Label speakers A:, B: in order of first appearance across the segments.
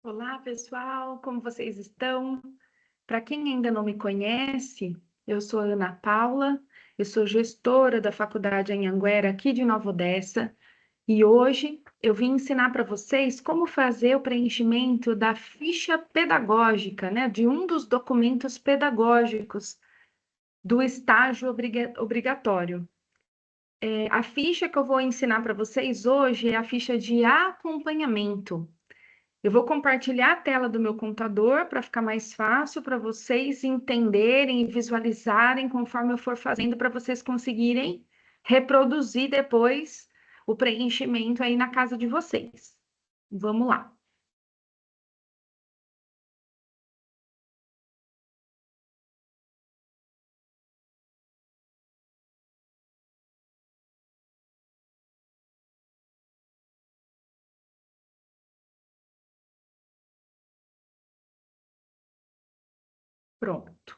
A: Olá, pessoal, como vocês estão? Para quem ainda não me conhece, eu sou a Ana Paula, eu sou gestora da Faculdade Anhanguera aqui de Nova Odessa e hoje eu vim ensinar para vocês como fazer o preenchimento da ficha pedagógica, né, de um dos documentos pedagógicos do estágio obrigatório. A ficha que eu vou ensinar para vocês hoje é a ficha de acompanhamento. Eu vou compartilhar a tela do meu computador para ficar mais fácil para vocês entenderem e visualizarem conforme eu for fazendo, para vocês conseguirem reproduzir depois o preenchimento aí na casa de vocês. Vamos lá. Pronto.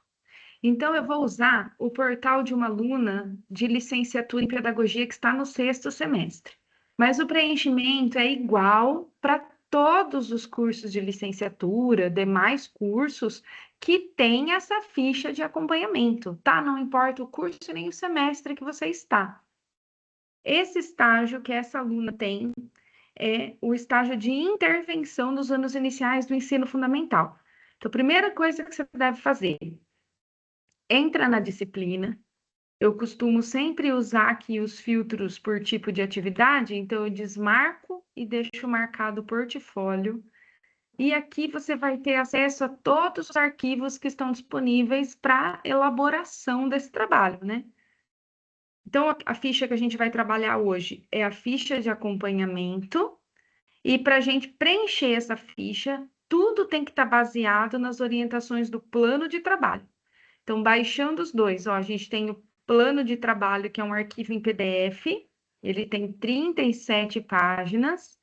A: Então, eu vou usar o portal de uma aluna de licenciatura em pedagogia que está no 6º semestre. Mas o preenchimento é igual para todos os cursos de licenciatura, demais cursos que têm essa ficha de acompanhamento, tá? Não importa o curso nem o semestre que você está. Esse estágio que essa aluna tem é o estágio de intervenção nos anos iniciais do ensino fundamental. Então, a primeira coisa que você deve fazer: entra na disciplina. Eu costumo sempre usar aqui os filtros por tipo de atividade, então eu desmarco e deixo marcado o portfólio. E aqui você vai ter acesso a todos os arquivos que estão disponíveis para elaboração desse trabalho, né? Então, a ficha que a gente vai trabalhar hoje é a ficha de acompanhamento, e para a gente preencher essa ficha, tudo tem que estar baseado nas orientações do plano de trabalho. Então, baixando os dois, ó, a gente tem o plano de trabalho, que é um arquivo em PDF, ele tem 37 páginas,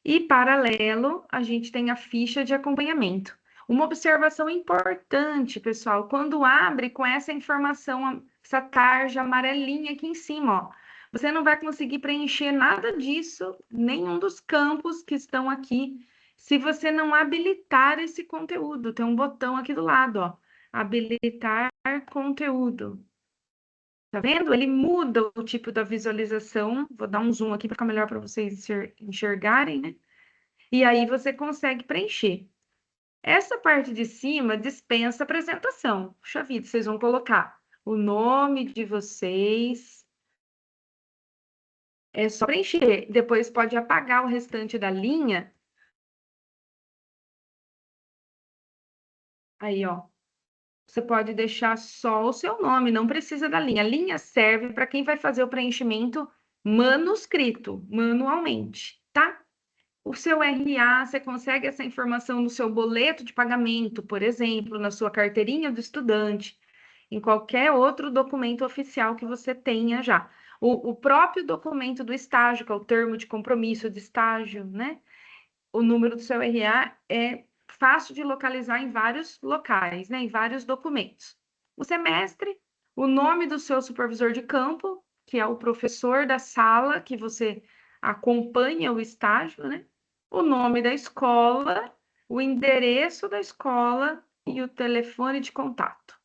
A: e paralelo, a gente tem a ficha de acompanhamento. Uma observação importante, pessoal, quando abre com essa informação, essa tarja amarelinha aqui em cima, ó, você não vai conseguir preencher nada disso, nenhum dos campos que estão aqui, se você não habilitar esse conteúdo. Tem um botão aqui do lado, ó, habilitar conteúdo. Tá vendo? Ele muda o tipo da visualização. Vou dar um zoom aqui para ficar melhor para vocês enxergarem, né? E aí você consegue preencher. Essa parte de cima dispensa apresentação. Puxa vida, vocês vão colocar o nome de vocês. É só preencher. Depois pode apagar o restante da linha. Aí, ó. Você pode deixar só o seu nome, não precisa da linha. A linha serve para quem vai fazer o preenchimento manuscrito, manualmente, tá? O seu RA, você consegue essa informação no seu boleto de pagamento, por exemplo, na sua carteirinha do estudante, em qualquer outro documento oficial que você tenha já. O próprio documento do estágio, que é o termo de compromisso de estágio, né? O número do seu RA é fácil de localizar em vários locais, né? Em vários documentos. O semestre, o nome do seu supervisor de campo, que é o professor da sala que você acompanha o estágio, né? O nome da escola, o endereço da escola e o telefone de contato.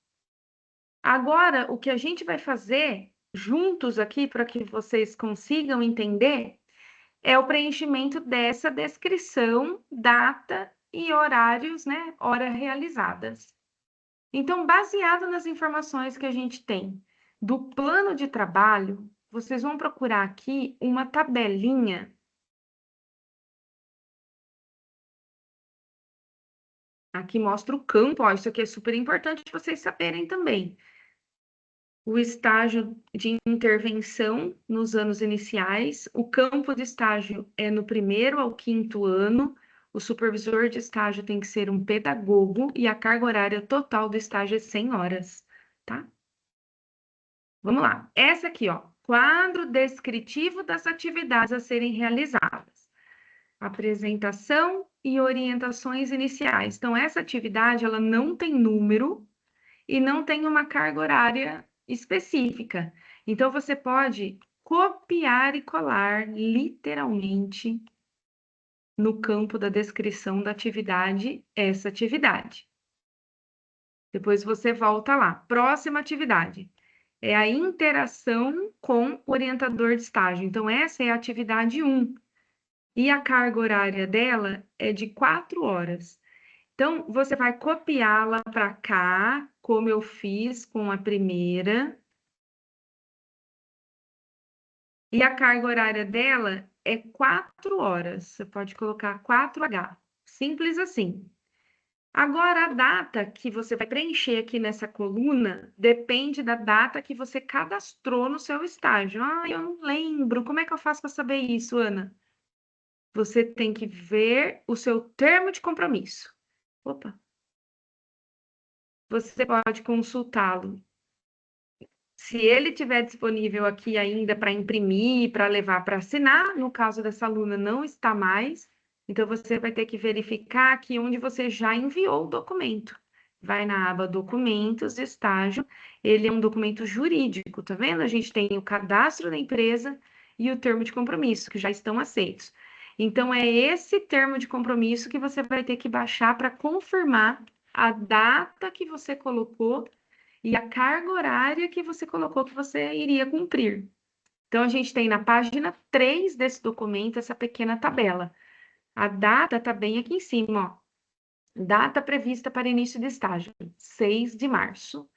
A: Agora, o que a gente vai fazer juntos aqui, para que vocês consigam entender, é o preenchimento dessa descrição, data e horários, né? Horas realizadas. Então, baseado nas informações que a gente tem do plano de trabalho, vocês vão procurar aqui uma tabelinha. Aqui mostra o campo, ó, isso aqui é super importante vocês saberem também. O estágio de intervenção nos anos iniciais, o campo de estágio é no 1º ao 5º ano, o supervisor de estágio tem que ser um pedagogo e a carga horária total do estágio é 100 horas, tá? Vamos lá. Essa aqui, ó, quadro descritivo das atividades a serem realizadas. Apresentação e orientações iniciais. Então, essa atividade, ela não tem número e não tem uma carga horária específica. Então, você pode copiar e colar, literalmente, no campo da descrição da atividade, essa atividade. Depois você volta lá. Próxima atividade é a interação com o orientador de estágio. Então, essa é a atividade 1. E a carga horária dela é de 4 horas. Então, você vai copiá-la para cá, como eu fiz com a primeira. E a carga horária dela é 4 horas. Você pode colocar 4H. Simples assim. Agora, a data que você vai preencher aqui nessa coluna depende da data que você cadastrou no seu estágio. Ah, eu não lembro. Como é que eu faço para saber isso, Ana? Você tem que ver o seu termo de compromisso. Opa! Você pode consultá-lo. Se ele tiver disponível aqui ainda para imprimir, para levar para assinar, no caso dessa aluna não está mais, então você vai ter que verificar aqui onde você já enviou o documento. Vai na aba Documentos de Estágio, ele é um documento jurídico, tá vendo? A gente tem o cadastro da empresa e o termo de compromisso, que já estão aceitos. Então, é esse termo de compromisso que você vai ter que baixar para confirmar a data que você colocou e a carga horária que você colocou que você iria cumprir. Então, a gente tem na página 3 desse documento essa pequena tabela. A data está bem aqui em cima, ó. Data prevista para início de estágio, 6 de março.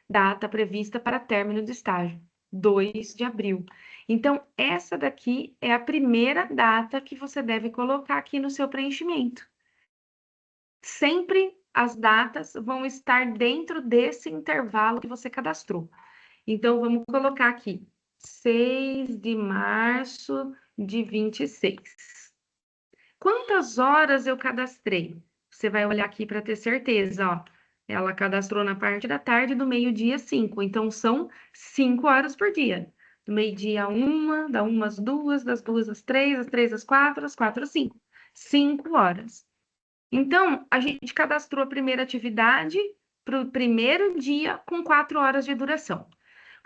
A: Data prevista para término de estágio, 2 de abril. Então, essa daqui é a primeira data que você deve colocar aqui no seu preenchimento. Sempre as datas vão estar dentro desse intervalo que você cadastrou. Então, vamos colocar aqui, 6 de março de 26. Quantas horas eu cadastrei? Você vai olhar aqui para ter certeza, ó. Ela cadastrou na parte da tarde, do meio-dia, 5. Então, são 5 horas por dia. Do meio-dia, 1, da 1 às 2, das 2 às 3, das 3 às 4, das 4 às 5. 5 horas. Então, a gente cadastrou a primeira atividade para o primeiro dia com 4 horas de duração.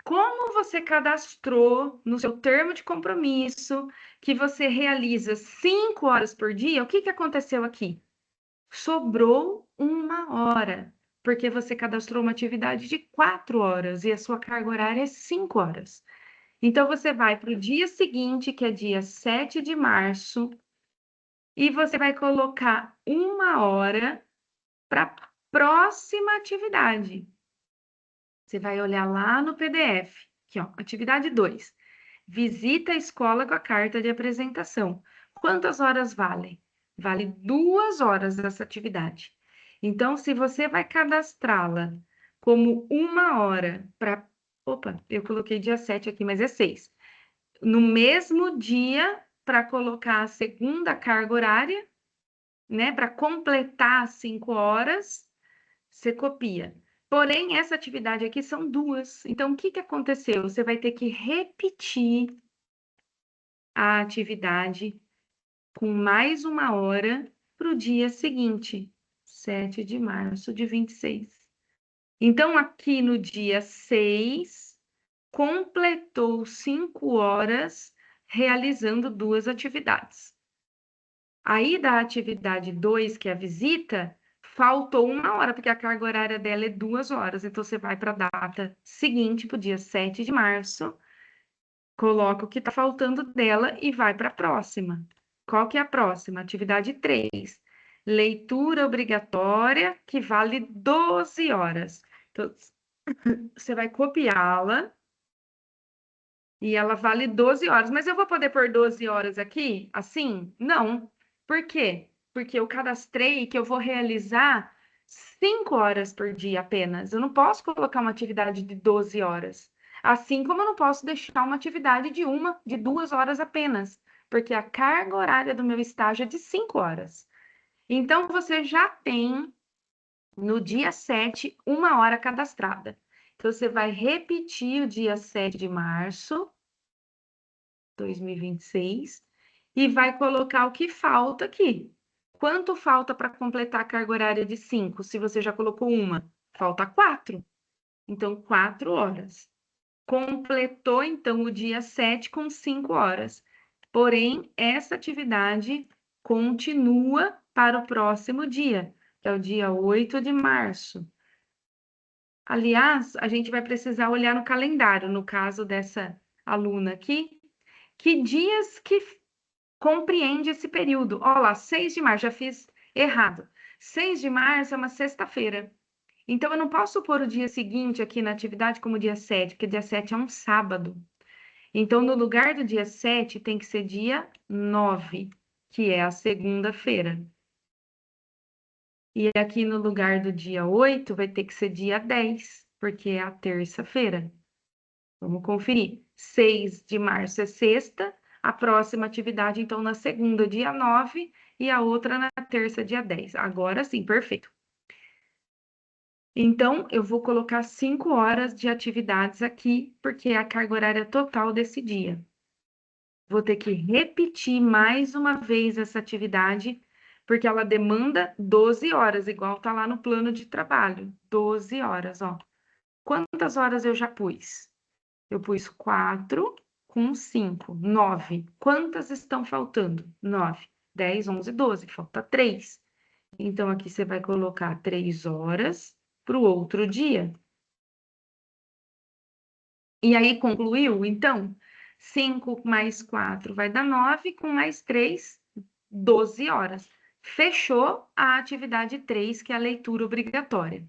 A: Como você cadastrou no seu termo de compromisso que você realiza 5 horas por dia, o que aconteceu aqui? Sobrou 1 hora, porque você cadastrou uma atividade de 4 horas e a sua carga horária é 5 horas. Então, você vai para o dia seguinte, que é dia 7 de março, e você vai colocar 1 hora para a próxima atividade. Você vai olhar lá no PDF, aqui, ó, atividade 2. Visita a escola com a carta de apresentação. Quantas horas vale? Vale 2 horas essa atividade. Então, se você vai cadastrá-la como 1 hora para... Opa, eu coloquei dia 7 aqui, mas é 6. No mesmo dia, para colocar a segunda carga horária, né? Para completar as 5 horas, você copia. Porém, essa atividade aqui são 2. Então, o que aconteceu? Você vai ter que repetir a atividade com mais 1 hora para o dia seguinte, 7 de março de 26. Então, aqui no dia 6, completou 5 horas realizando 2 atividades. Aí, da atividade 2, que é a visita, faltou 1 hora, porque a carga horária dela é 2 horas. Então, você vai para a data seguinte, para o dia 7 de março, coloca o que está faltando dela e vai para a próxima. Qual que é a próxima? Atividade 3. Leitura obrigatória, que vale 12 horas. Então, você vai copiá-la e ela vale 12 horas. Mas eu vou poder pôr 12 horas aqui? Assim? Não. Por quê? Porque eu cadastrei que eu vou realizar 5 horas por dia apenas. Eu não posso colocar uma atividade de 12 horas. Assim como eu não posso deixar uma atividade de 2 horas apenas, porque a carga horária do meu estágio é de 5 horas. Então, você já tem, no dia 7, 1 hora cadastrada. Então, você vai repetir o dia 7 de março, 2026, e vai colocar o que falta aqui. Quanto falta para completar a carga horária de 5? Se você já colocou 1, falta 4. Então, 4 horas. Completou, então, o dia 7 com 5 horas. Porém, essa atividade continua para o próximo dia, que é o dia 8 de março. Aliás, a gente vai precisar olhar no calendário, no caso dessa aluna aqui, que dias que compreende esse período. Olha lá, 6 de março, já fiz errado. 6 de março é uma sexta-feira. Então, eu não posso pôr o dia seguinte aqui na atividade como dia 7, porque dia 7 é um sábado. Então, no lugar do dia 7, tem que ser dia 9, que é a segunda-feira. E aqui no lugar do dia 8, vai ter que ser dia 10, porque é a terça-feira. Vamos conferir. 6 de março é sexta, a próxima atividade, então, na segunda, dia 9, e a outra na terça, dia 10. Agora sim, perfeito. Então, eu vou colocar 5 horas de atividades aqui, porque é a carga horária total desse dia. Vou ter que repetir mais uma vez essa atividade, porque ela demanda 12 horas, igual tá lá no plano de trabalho. 12 horas, ó. Quantas horas eu já pus? Eu pus 4 com 5, 9. Quantas estão faltando? 9, 10, 11, 12. Falta 3. Então, aqui você vai colocar 3 horas para o outro dia. E aí, concluiu? Então, 5 mais 4 vai dar 9, com mais 3, 12 horas. Fechou a atividade 3, que é a leitura obrigatória.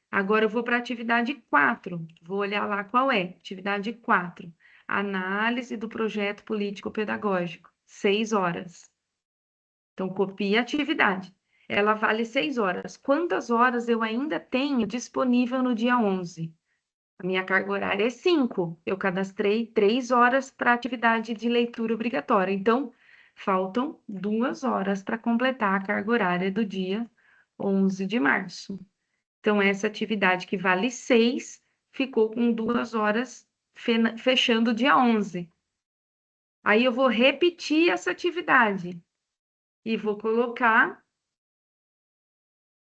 A: Agora, eu vou para a atividade 4. Vou olhar lá qual é. Atividade 4. Análise do projeto político-pedagógico. 6 horas. Então, copia a atividade. Ela vale 6 horas. Quantas horas eu ainda tenho disponível no dia 11? A minha carga horária é 5. Eu cadastrei 3 horas para atividade de leitura obrigatória. Então, faltam 2 horas para completar a carga horária do dia 11 de março. Então, essa atividade que vale 6 ficou com 2 horas fechando o dia 11. Aí, eu vou repetir essa atividade e vou colocar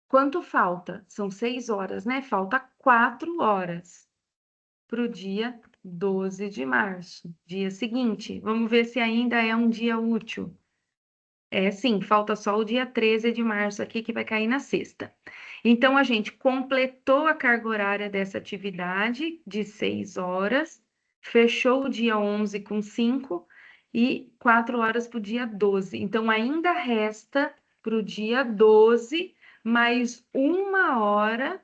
A: quanto falta. São 6 horas, né? Falta 4 horas para o dia 12 de março, dia seguinte. Vamos ver se ainda é um dia útil. É sim, falta só o dia 13 de março aqui, que vai cair na sexta. Então, a gente completou a carga horária dessa atividade de 6 horas, fechou o dia 11 com 5 e 4 horas para o dia 12. Então, ainda resta para o dia 12 mais 1 hora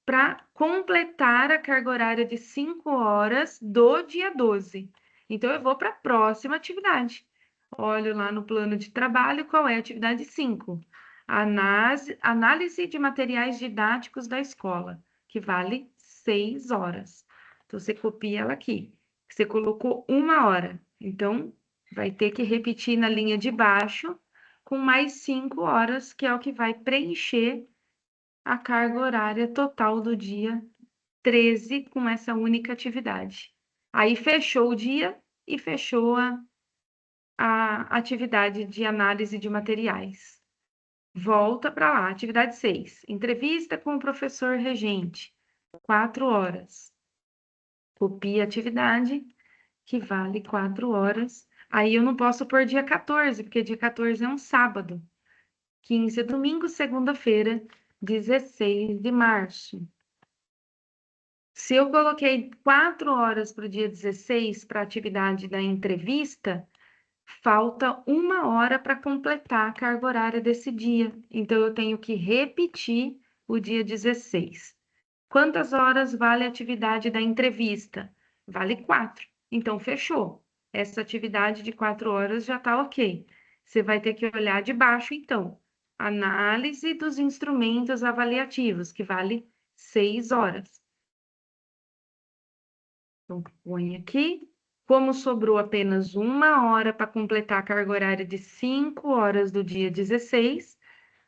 A: para completar a carga horária de 5 horas do dia 12. Então, eu vou para a próxima atividade. Olho lá no plano de trabalho qual é a atividade 5. Análise de materiais didáticos da escola, que vale 6 horas. Então, você copia ela aqui. Você colocou 1 hora. Então, vai ter que repetir na linha de baixo com mais 5 horas, que é o que vai preencher a carga horária total do dia 13 com essa única atividade. Aí fechou o dia e fechou a atividade de análise de materiais. Volta para lá, atividade 6. Entrevista com o professor regente, 4 horas. Copia a atividade, que vale 4 horas. Aí eu não posso pôr dia 14, porque dia 14 é um sábado. 15 é domingo, segunda-feira, 16 de março. Se eu coloquei 4 horas para o dia 16 para a atividade da entrevista, falta 1 hora para completar a carga horária desse dia. Então, eu tenho que repetir o dia 16. Quantas horas vale a atividade da entrevista? Vale 4. Então, fechou. Essa atividade de 4 horas já está ok. Você vai ter que olhar de baixo, então. Análise dos instrumentos avaliativos, que vale 6 horas. Então, põe aqui. Como sobrou apenas 1 hora para completar a carga horária de 5 horas do dia 16,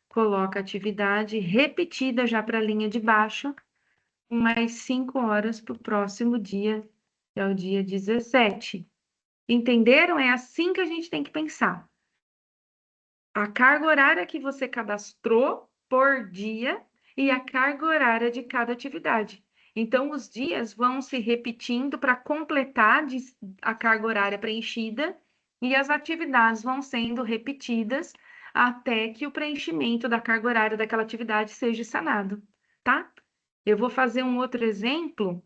A: coloca a atividade repetida já para a linha de baixo, mais 5 horas para o próximo dia, que é o dia 17. Entenderam? É assim que a gente tem que pensar. A carga horária que você cadastrou por dia e a carga horária de cada atividade. Então, os dias vão se repetindo para completar a carga horária preenchida e as atividades vão sendo repetidas até que o preenchimento da carga horária daquela atividade seja sanado, tá? Eu vou fazer um outro exemplo,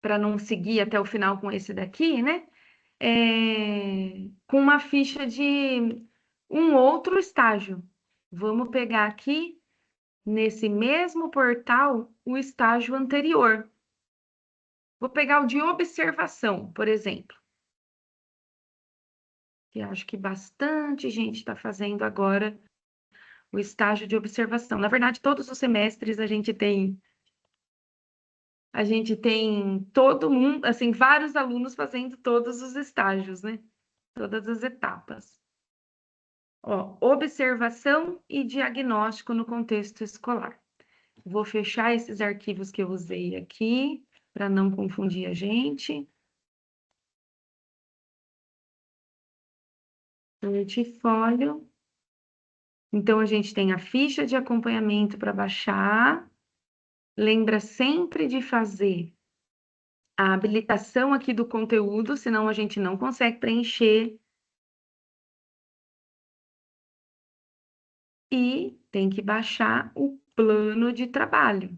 A: para não seguir até o final com esse daqui, né? Com uma ficha de um outro estágio. Vamos pegar aqui, nesse mesmo portal, o estágio anterior. Vou pegar o de observação, por exemplo, que acho que bastante gente está fazendo agora o estágio de observação. Na verdade, todos os semestres a gente tem todo mundo, assim, vários alunos fazendo todos os estágios, né? Todas as etapas. Ó, observação e diagnóstico no contexto escolar. Vou fechar esses arquivos que eu usei aqui, para não confundir a gente. Portfólio. Então, a gente tem a ficha de acompanhamento para baixar. Lembra sempre de fazer a habilitação aqui do conteúdo, senão a gente não consegue preencher. E tem que baixar o plano de trabalho,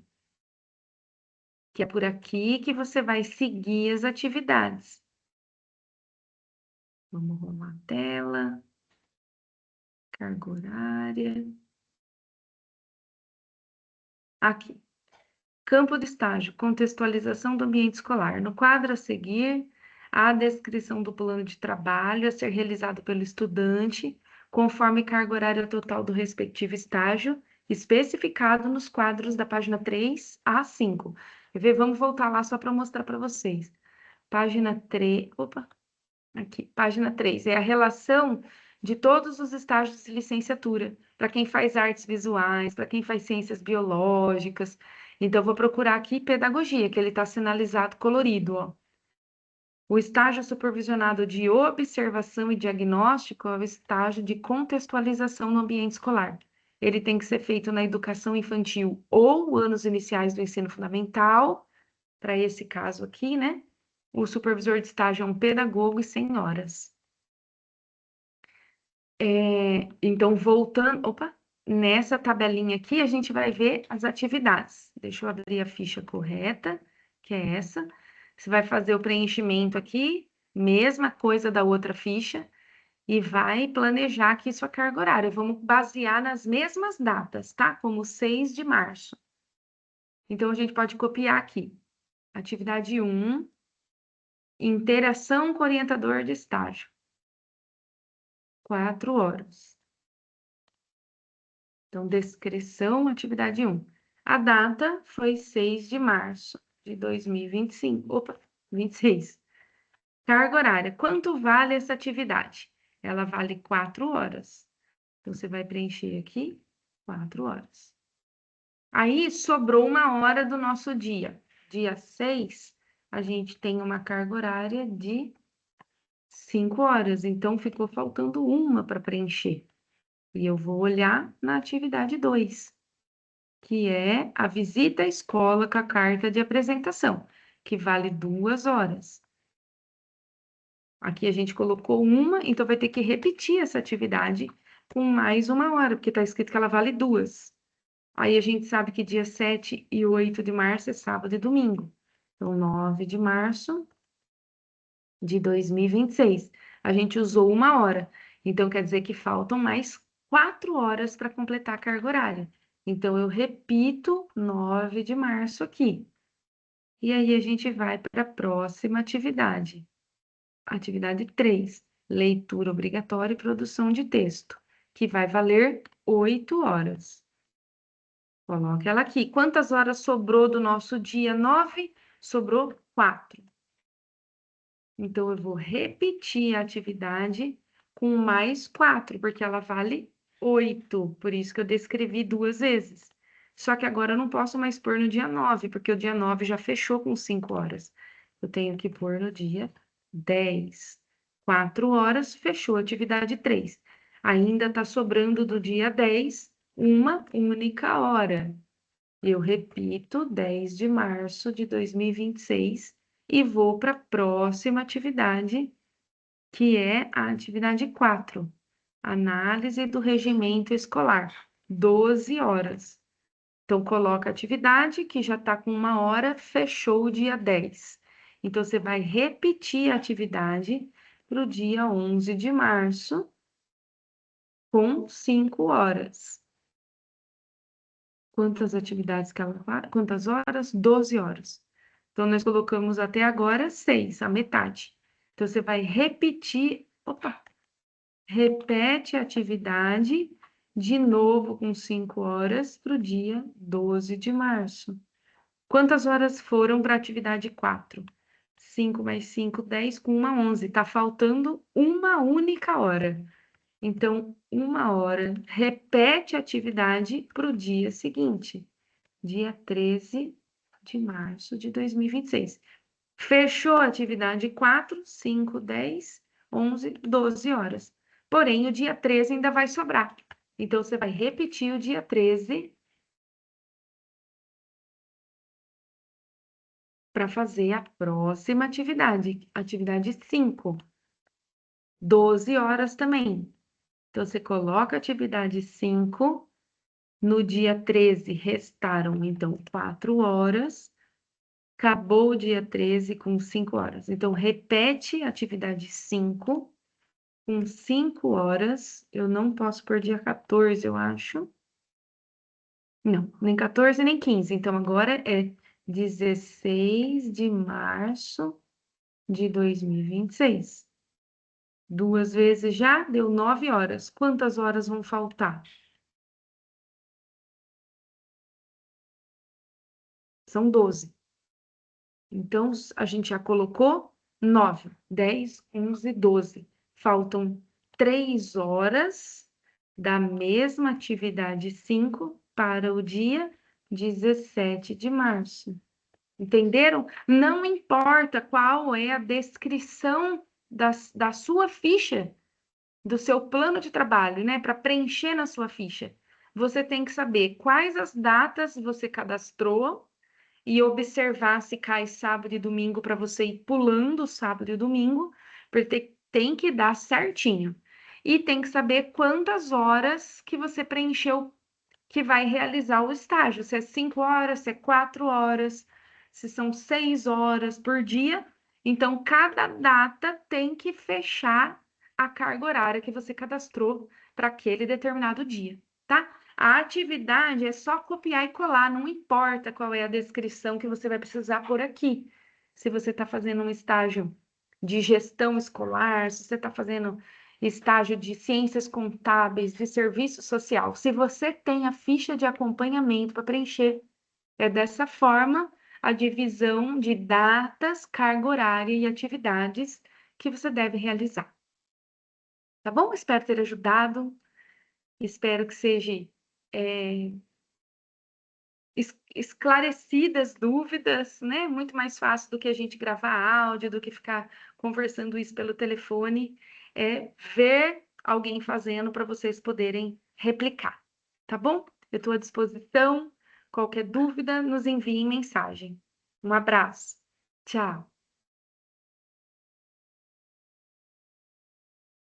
A: que é por aqui que você vai seguir as atividades. Vamos rolar a tela, carga horária. Aqui, campo de estágio, contextualização do ambiente escolar. No quadro a seguir, a descrição do plano de trabalho a ser realizado pelo estudante, conforme carga horária total do respectivo estágio, especificado nos quadros da página 3 a 5. Vamos voltar lá só para mostrar para vocês. Página 3, opa, aqui, página 3, é a relação de todos os estágios de licenciatura, para quem faz artes visuais, para quem faz ciências biológicas. Então, eu vou procurar aqui pedagogia, que ele está sinalizado colorido, ó. O estágio supervisionado de observação e diagnóstico é o estágio de contextualização no ambiente escolar. Ele tem que ser feito na educação infantil ou anos iniciais do ensino fundamental, para esse caso aqui, né? O supervisor de estágio é um pedagogo e 100 horas. Então, voltando, opa, nessa tabelinha aqui, a gente vai ver as atividades. Deixa eu abrir a ficha correta, que é essa. Você vai fazer o preenchimento aqui, mesma coisa da outra ficha, e vai planejar aqui sua carga horária. Vamos basear nas mesmas datas, tá? Como 6 de março. Então, a gente pode copiar aqui. Atividade 1, interação com orientador de estágio. 4 horas. Então, descrição, atividade 1. A data foi 6 de março de 2025. Opa, 26. Carga horária. Quanto vale essa atividade? Ela vale 4 horas. Então, você vai preencher aqui 4 horas. Aí, sobrou 1 hora do nosso dia. Dia 6, a gente tem uma carga horária de 5 horas. Então, ficou faltando uma para preencher. E eu vou olhar na atividade 2, que é a visita à escola com a carta de apresentação, que vale 2 horas. Aqui a gente colocou uma, então vai ter que repetir essa atividade com mais 1 hora, porque está escrito que ela vale 2. Aí a gente sabe que dia 7 e 8 de março é sábado e domingo. Então, 9 de março de 2026. A gente usou 1 hora. Então, quer dizer que faltam mais 4 horas para completar a carga horária. Então, eu repito 9 de março aqui. E aí, a gente vai para a próxima atividade. Atividade 3, leitura obrigatória e produção de texto, que vai valer 8 horas. Coloque ela aqui. Quantas horas sobrou do nosso dia 9? Sobrou 4. Então, eu vou repetir a atividade com mais 4, porque ela vale 8. Por isso que eu descrevi 2 vezes. Só que agora eu não posso mais pôr no dia 9, porque o dia 9 já fechou com 5 horas. Eu tenho que pôr no dia 10. 4 horas, fechou a atividade 3. Ainda está sobrando do dia 10 uma única hora. Eu repito, 10 de março de 2026 e vou para a próxima atividade, que é a atividade 4. Análise do regimento escolar, 12 horas. Então, coloca a atividade que já está com 1 hora, fechou o dia 10. Então, você vai repetir a atividade para o dia 11 de março, com 5 horas. Quantas atividades que ela faz? Quantas horas? 12 horas. Então, nós colocamos até agora 6, a metade. Então, você vai repetir, repete a atividade de novo com 5 horas para o dia 12 de março. Quantas horas foram para a atividade 4? 5 mais 5, 10, com 11. Está faltando uma única hora. Então, 1 hora, repete a atividade para o dia seguinte, dia 13 de março de 2026. Fechou a atividade 4, 5, 10, 11, 12 horas. Porém, o dia 13 ainda vai sobrar. Então, você vai repetir o dia 13 para fazer a próxima atividade, atividade 5, 12 horas também. Então, você coloca a atividade 5, no dia 13 restaram, então, 4 horas, acabou o dia 13 com 5 horas. Então, repete a atividade 5, com 5 horas, eu não posso pôr dia 14, eu acho. Não, nem 14, nem 15. Então, agora é 16 de março de 2026. 2 vezes já deu 9 horas. Quantas horas vão faltar? São 12. Então, a gente já colocou 9, 10, 11, 12. Faltam 3 horas da mesma atividade 5 para o dia 17 de março. Entenderam? Não importa qual é a descrição da sua ficha, do seu plano de trabalho, né? Para preencher na sua ficha. Você tem que saber quais as datas você cadastrou e observar se cai sábado e domingo para você ir pulando sábado e domingo, porque tem que dar certinho. E tem que saber quantas horas que você preencheu que vai realizar o estágio, se é 5 horas, se é 4 horas, se são 6 horas por dia. Então, cada data tem que fechar a carga horária que você cadastrou para aquele determinado dia, tá? A atividade é só copiar e colar, não importa qual é a descrição que você vai precisar por aqui. Se você está fazendo um estágio de gestão escolar, se você está fazendo estágio de ciências contábeis, de serviço social, se você tem a ficha de acompanhamento para preencher, é dessa forma a divisão de datas, carga horária e atividades que você deve realizar. Tá bom? Espero ter ajudado. Espero que seja esclarecidas dúvidas, né? Muito mais fácil do que a gente gravar áudio, do que ficar conversando isso pelo telefone. É ver alguém fazendo para vocês poderem replicar. Tá bom? Eu estou à disposição. Qualquer dúvida, nos enviem mensagem. Um abraço. Tchau.